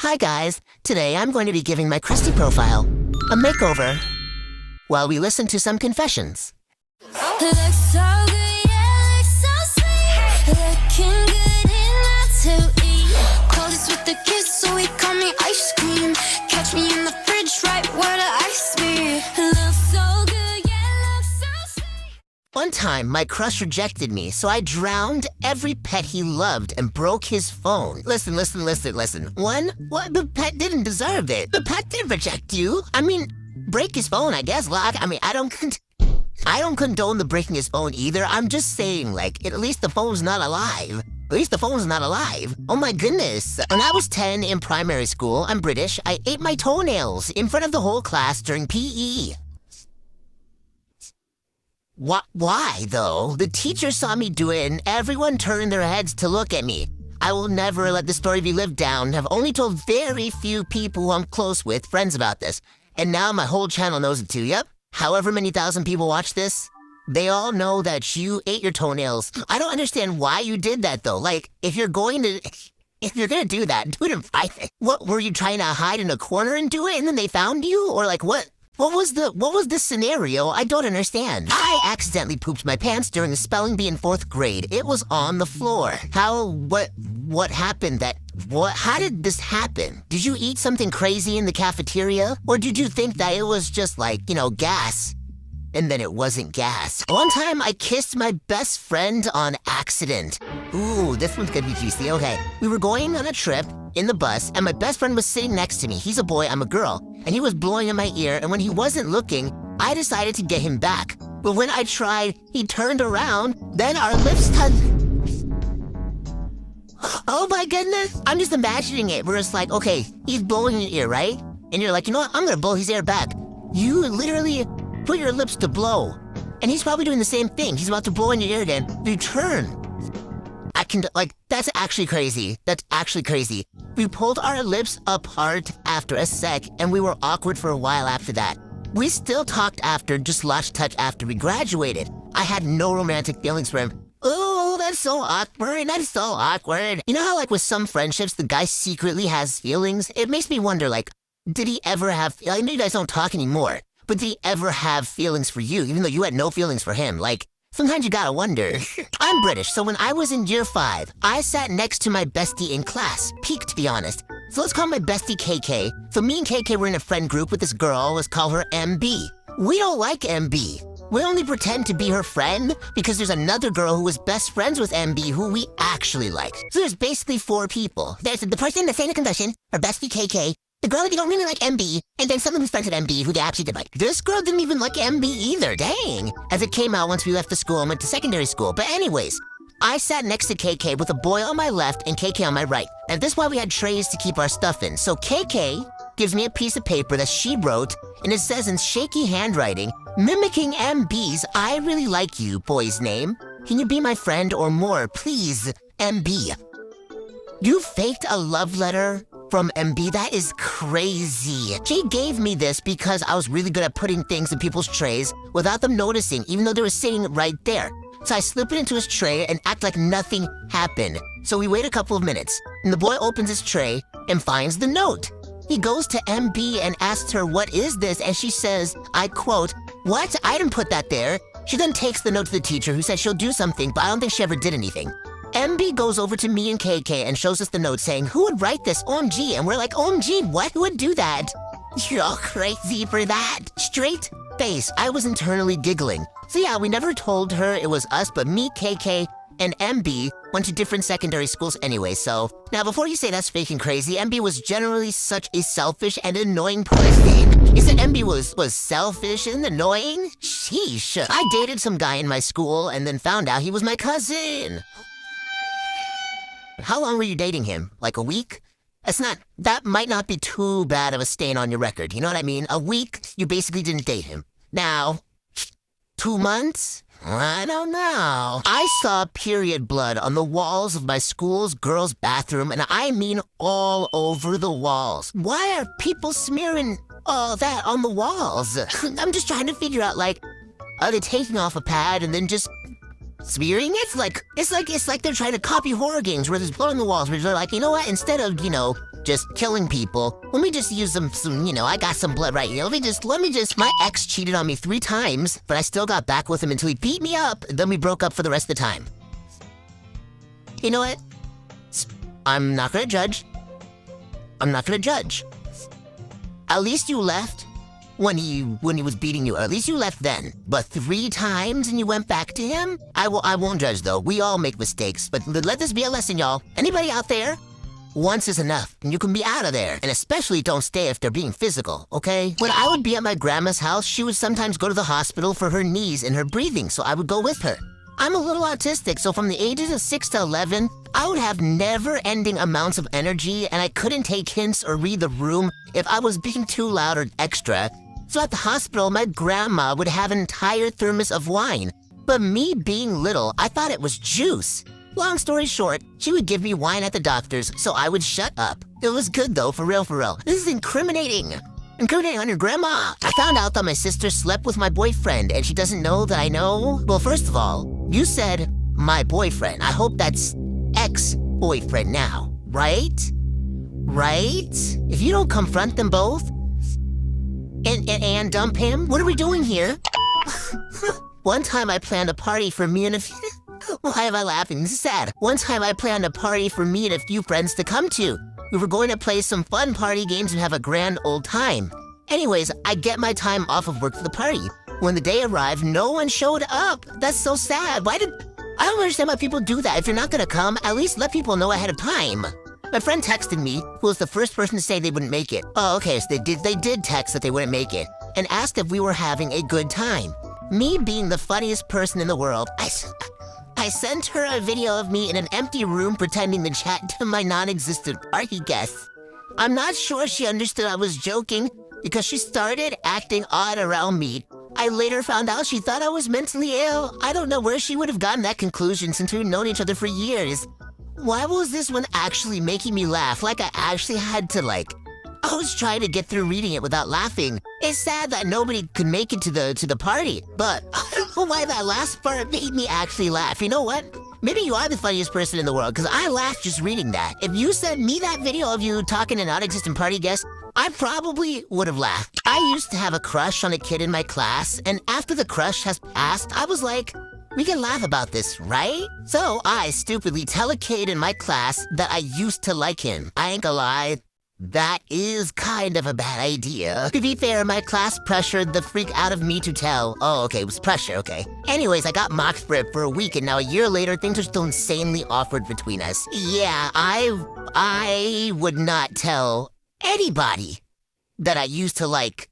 Hi guys, today I'm going to be giving my crusty profile a makeover while we listen to some confessions. Looks so good, yeah, looks so sweet. Looking good enough to eat. Coldest with the kiss, so he call me ice cream. Catch me in the fridge, right where the ice be. Looks so good, yeah, looks so sweet. One time, my crush rejected me, so I drowned every pet he loved and broke his phone. Listen. One, the pet didn't deserve it. The pet did reject you. I mean, break his phone, I guess. I don't condone the breaking his phone either. I'm just saying, like, at least the phone's not alive. Oh my goodness. When I was 10 in primary school, I'm British, I ate my toenails in front of the whole class during PE. Why, though? The teacher saw me do it and everyone turned their heads to look at me. I will never let the story be lived down. I've only told very few people who I'm close with, friends, about this. And now my whole channel knows it too, yep. However many thousand people watch this, they all know that you ate your toenails. I don't understand why you did that, though. Like, if you're gonna do that, do it in private. What, were you trying to hide in a corner and do it and then they found you? Or like, what? What was the scenario? I don't understand. I accidentally pooped my pants during a spelling bee in 4th grade. It was on the floor. What happened how did this happen? Did you eat something crazy in the cafeteria? Or did you think that it was just like, gas? And then it wasn't gas. One time I kissed my best friend on accident. Ooh, this one's gonna be juicy, okay. We were going on a trip in the bus, and my best friend was sitting next to me. He's a boy, I'm a girl. And he was blowing in my ear, and when he wasn't looking, I decided to get him back. But when I tried, he turned around, then our lips touched. Oh my goodness, I'm just imagining it, where it's like, okay, he's blowing in your ear, right? And you're like, you know what, I'm gonna blow his ear back. You literally put your lips to blow. And he's probably doing the same thing. He's about to blow in your ear again. You turn. That's actually crazy. We pulled our lips apart after a sec, and we were awkward for a while after that. We still talked after, just lost touch after we graduated. I had no romantic feelings for him. Oh, that's so awkward. You know how, like, with some friendships, the guy secretly has feelings? It makes me wonder, like, did he ever have... I know you guys don't talk anymore, but did he ever have feelings for you, even though you had no feelings for him? Like, sometimes you gotta wonder. I'm British, so when I was in year 5, I sat next to my bestie in class. Peak, to be honest. So let's call my bestie KK. So me and KK were in a friend group with this girl. Let's call her MB. We don't like MB. We only pretend to be her friend because there's another girl who was best friends with MB who we actually like. So there's basically 4 people. There's the person that's saying the confession, our bestie KK, the girl that you don't really like, MB, and then someone who's friends with MB who they actually did like. This girl didn't even like MB either, dang! As it came out once we left the school and went to secondary school. But anyways, I sat next to KK with a boy on my left and KK on my right. And this is why we had trays to keep our stuff in. So KK gives me a piece of paper that she wrote, and it says in shaky handwriting, mimicking MB's "I really like you" boy's name. Can you be my friend or more, please, MB? You faked a love letter from MB? That is crazy. She gave me this because I was really good at putting things in people's trays without them noticing, even though they were sitting right there. So I slip it into his tray and act like nothing happened. So we wait a couple of minutes, and the boy opens his tray and finds the note. He goes to MB and asks her, "What is this?" And she says, I quote, "What? I didn't put that there." She then takes the note to the teacher, who says she'll do something, but I don't think she ever did anything. MB goes over to me and KK and shows us the note saying, "Who would write this? OMG." And we're like, OMG, what? Who would do that? You're all crazy for that. Straight face. I was internally giggling. So yeah, we never told her it was us, but me, KK, and MB went to different secondary schools anyway, so... Now, before you say that's fake and crazy, MB was generally such a selfish and annoying person. You said MB was selfish and annoying? Sheesh. I dated some guy in my school and then found out he was my cousin. How long were you dating him? Like a week? That might not be too bad of a stain on your record, you know what I mean? A week, you basically didn't date him. Now, 2 months? I don't know. I saw period blood on the walls of my school's girls' bathroom, and I mean all over the walls. Why are people smearing all that on the walls? I'm just trying to figure out, like, are they taking off a pad and then just smearing it? It's like they're trying to copy horror games where there's blood on the walls, where they're like, you know what, instead of, just killing people. Let me just use some, I got some blood right here. Let me just, my ex cheated on me 3 times, but I still got back with him until he beat me up, and then we broke up for the rest of the time. You know what? I'm not gonna judge. I'm not gonna judge. At least you left when he was beating you. Or at least you left then. But 3 times and you went back to him? I won't judge though. We all make mistakes. But let this be a lesson, y'all. Anybody out there? Once is enough, and you can be out of there. And especially don't stay if they're being physical, okay? When I would be at my grandma's house, she would sometimes go to the hospital for her knees and her breathing, so I would go with her. I'm a little autistic, so from the ages of 6 to 11, I would have never-ending amounts of energy, and I couldn't take hints or read the room if I was being too loud or extra. So at the hospital, my grandma would have an entire thermos of wine. But me being little, I thought it was juice. Long story short, she would give me wine at the doctor's, so I would shut up. It was good though, for real, for real. This is incriminating. Incriminating on your grandma. I found out that my sister slept with my boyfriend, and she doesn't know that I know. Well, first of all, you said my boyfriend. I hope that's ex-boyfriend now, right? Right? If you don't confront them both and dump him, what are we doing here? One time I planned a party for me and a few... Why am I laughing? This is sad. One time I planned a party for me and a few friends to come to. We were going to play some fun party games and have a grand old time. Anyways, I get my time off of work for the party. When the day arrived, no one showed up. That's so sad. I don't understand why people do that. If you're not gonna come, at least let people know ahead of time. My friend texted me, who was the first person to say they wouldn't make it. Oh, okay, so they did text that they wouldn't make it, and asked if we were having a good time. Me being the funniest person in the world, I sent her a video of me in an empty room pretending to chat to my non-existent party guests. I'm not sure she understood I was joking because she started acting odd around me. I later found out she thought I was mentally ill. I don't know where she would have gotten that conclusion since we've known each other for years. Why was this one actually making me laugh? Like I actually had to I was trying to get through reading it without laughing. It's sad that nobody could make it to the party, but I don't know why that last part made me actually laugh. You know what? Maybe you are the funniest person in the world, because I laughed just reading that. If you sent me that video of you talking to non-existent party guests, I probably would have laughed. I used to have a crush on a kid in my class, and after the crush has passed, I was like, we can laugh about this, right? So I stupidly tell a kid in my class that I used to like him. I ain't gonna lie. That is kind of a bad idea. To be fair, my class pressured the freak out of me to tell. Oh, okay, it was pressure, okay. Anyways, I got mocked for it for a week, and now a year later, things are still insanely awkward between us. Yeah, I would not tell anybody that I used to like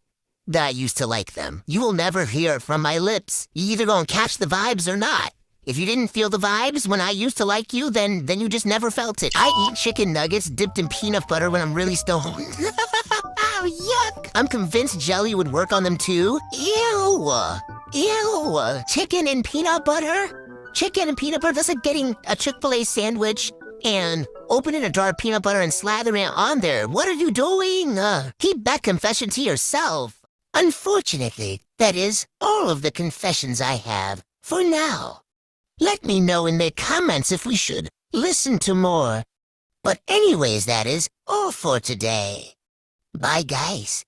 them. You will never hear it from my lips. You either gonna catch the vibes or not. If you didn't feel the vibes when I used to like you, then you just never felt it. I eat chicken nuggets dipped in peanut butter when I'm really stoned. Oh, yuck! I'm convinced jelly would work on them too. Ew! Ew! Chicken and peanut butter? Chicken and peanut butter? That's like getting a Chick-fil-A sandwich and opening a jar of peanut butter and slathering it on there. What are you doing? Keep that confession to yourself. Unfortunately, that is all of the confessions I have for now. Let me know in the comments if we should listen to more. But anyways, that is all for today. Bye, guys.